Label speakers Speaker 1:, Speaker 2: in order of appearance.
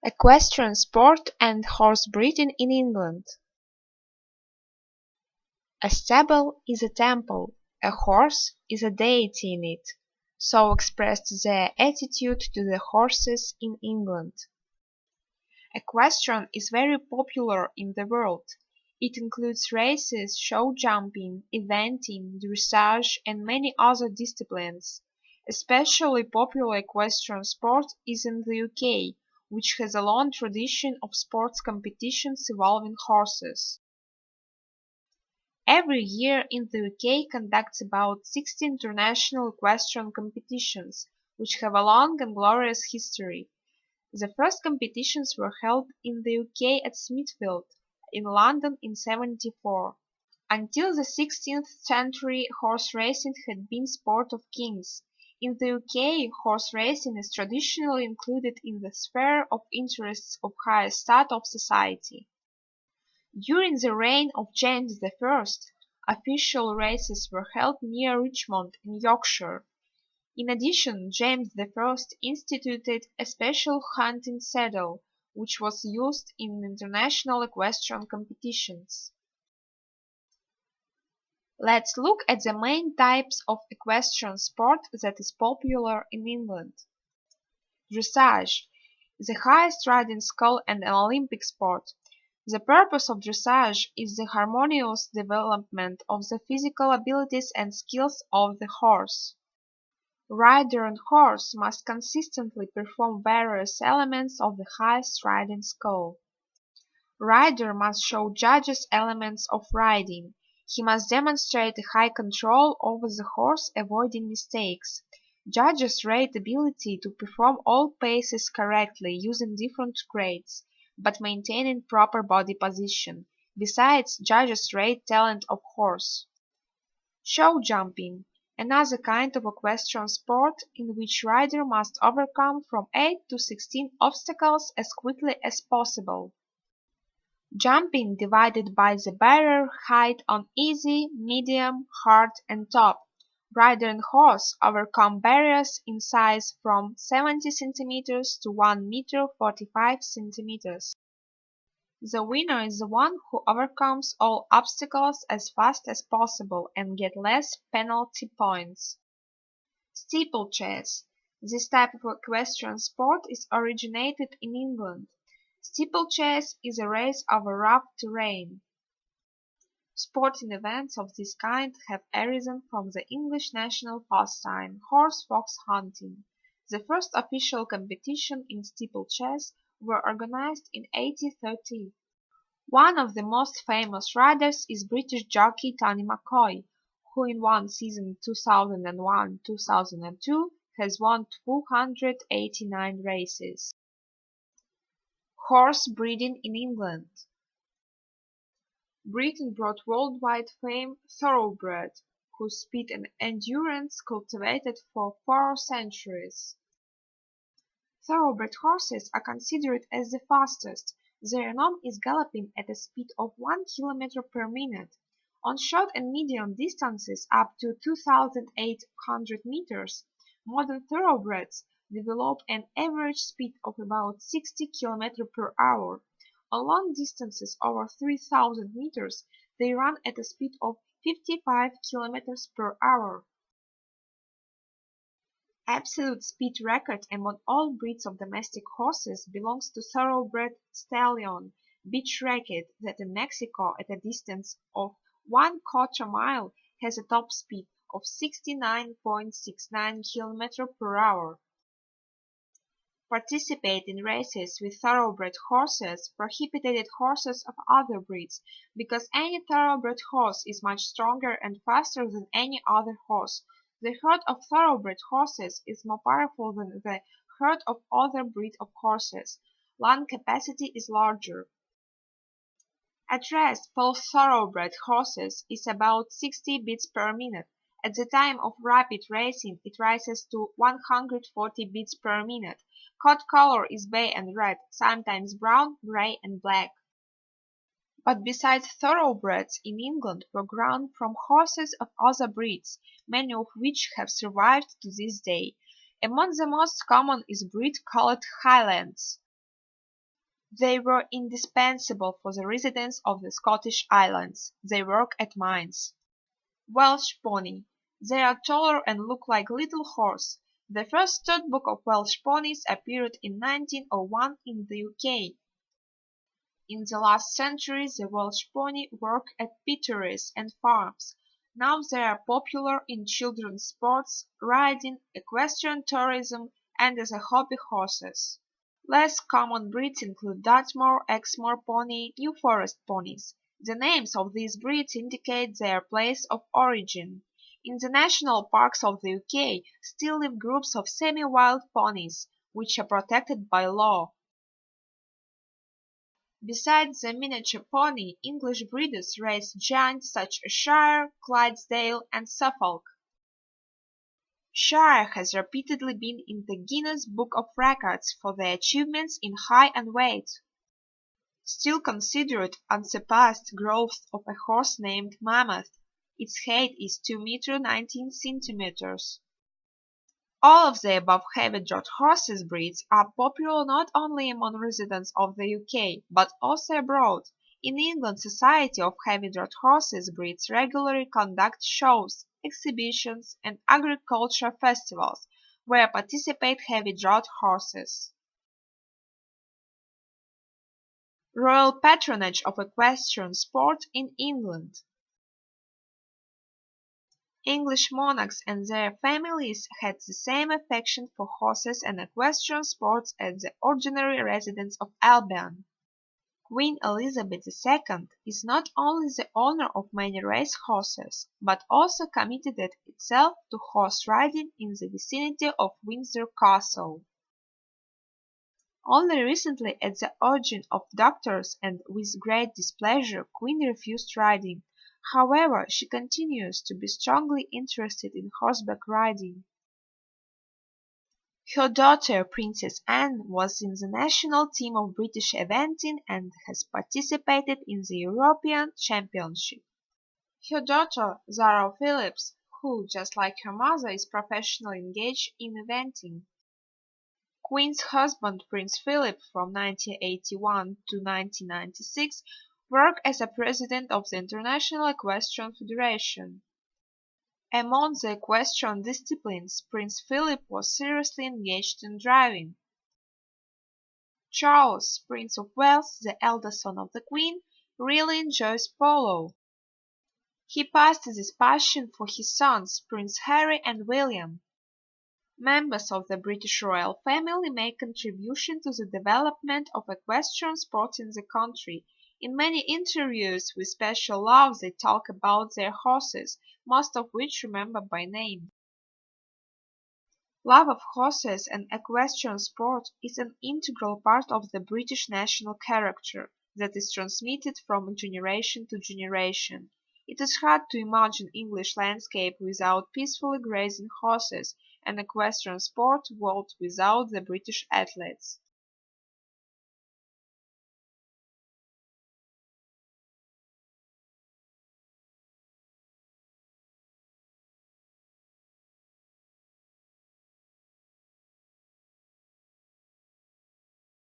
Speaker 1: Equestrian sport and horse breeding in England. A stable is a temple, a horse is a deity in it. So expressed their attitude to the horses in England. Equestrian is very popular in the world. It includes races, show jumping, eventing, dressage, and many other disciplines. Especially popular equestrian sport is in the UK, which has a long tradition of sports competitions involving horses. Every year in the UK conducts about 60 international equestrian competitions, which have a long and glorious history. The first competitions were held in the UK at Smithfield, in London in 74. Until the 16th century horse racing had been sport of kings. In the UK, horse racing is traditionally included in the sphere of interests of higher strata of society. During the reign of James I, official races were held near Richmond in Yorkshire. In addition, James I instituted a special hunting saddle, which was used in international equestrian competitions. Let's look at the main types of equestrian sport that is popular in England. Dressage, the highest riding skill and an Olympic sport. The purpose of dressage is the harmonious development of the physical abilities and skills of the horse. Rider and horse must consistently perform various elements of the highest riding skill. Rider must show judges elements of riding. He must demonstrate a high control over the horse, avoiding mistakes. Judges rate ability to perform all paces correctly using different grades, but maintaining proper body position. Besides, judges rate talent of horse. Show jumping, another kind of equestrian sport in which rider must overcome from 8 to 16 obstacles as quickly as possible. Jumping divided by the barrier height on easy, medium, hard, and top. Rider and horse overcome barriers in size from 70 centimeters to 1 meter 45 centimeters. The winner is the one who overcomes all obstacles as fast as possible and get less penalty points. Steeplechase. This type of equestrian sport is originated in England. Steeplechase is a race over rough terrain. Sporting events of this kind have arisen from the English national pastime, horse-fox hunting. The first official competition in steeplechase were organized in 1830. One of the most famous riders is British jockey Tony McCoy, who in one season 2001-2002 has won 289 races. Horse breeding in England. Britain brought worldwide fame Thoroughbred, whose speed and endurance cultivated for 4 centuries. Thoroughbred horses are considered as the fastest. Their norm is galloping at a speed of 1 kilometer per minute. On short and medium distances up to 2,800 meters, modern thoroughbreds develop an average speed of about 60 km per hour. On long distances over 3,000 meters, they run at a speed of 55 km per hour. Absolute speed record among all breeds of domestic horses belongs to Thoroughbred Stallion, Beach Racket, that in Mexico at a distance of 1/4 mile has a top speed of 69.69 km per hour. Participate in races with thoroughbred horses, prohibited horses of other breeds, because any thoroughbred horse is much stronger and faster than any other horse. The herd of thoroughbred horses is more powerful than the herd of other breed of horses. Lung capacity is larger. At rest, pulse thoroughbred horses is about 60 beats per minute. At the time of rapid racing, it rises to 140 beats per minute. Coat color is bay and red, sometimes brown, gray, and black. But besides thoroughbreds in England were grown from horses of other breeds, many of which have survived to this day. Among the most common is breed called Highlands. They were indispensable for the residents of the Scottish Islands. They work at mines. Welsh Pony. They are taller and look like little horse. The first stud book of Welsh ponies appeared in 1901 in the UK. In the last century the Welsh pony worked at peateries and farms. Now they are popular in children's sports, riding, equestrian tourism, and as a hobby horses. Less common breeds include Dartmoor, Exmoor pony, New Forest ponies. The names of these breeds indicate their place of origin. In the national parks of the UK still live groups of semi-wild ponies, which are protected by law. Besides the miniature pony, English breeders raise giants such as Shire, Clydesdale, and Suffolk. Shire has repeatedly been in the Guinness Book of Records for their achievements in height and weight. Still considered unsurpassed growth of a horse named Mammoth. Its height is 2 meters 19 centimeters. All of the above heavy draught horses breeds are popular not only among residents of the UK, but also abroad. In England, Society of Heavy Draught Horses breeds regularly conduct shows, exhibitions, and agricultural festivals where participate heavy draught horses. Royal patronage of equestrian sport in England. English monarchs and their families had the same affection for horses and equestrian sports as the ordinary residents of Albion. Queen Elizabeth II is not only the owner of many race horses, but also committed itself to horse riding in the vicinity of Windsor Castle. Only recently, at the urging of doctors and with great displeasure, Queen refused riding. However, she continues to be strongly interested in horseback riding. Her daughter, Princess Anne, was in the national team of British eventing and has participated in the European Championship. Her daughter, Zara Phillips, who, just like her mother, is professionally engaged in eventing. Queen's husband, Prince Philip, from 1981 to 1996, worked as a president of the International Equestrian Federation. Among the equestrian disciplines, Prince Philip was seriously engaged in driving. Charles, Prince of Wales, the eldest son of the Queen, really enjoys polo. He passed this passion for his sons, Prince Harry and William. Members of the British royal family make contribution to the development of equestrian sport in the country. In many interviews with special love they talk about their horses, most of which remember by name. Love of horses and equestrian sport is an integral part of the British national character that is transmitted from generation to generation. It is hard to imagine English landscape without peacefully grazing horses and equestrian sport world without the British athletes.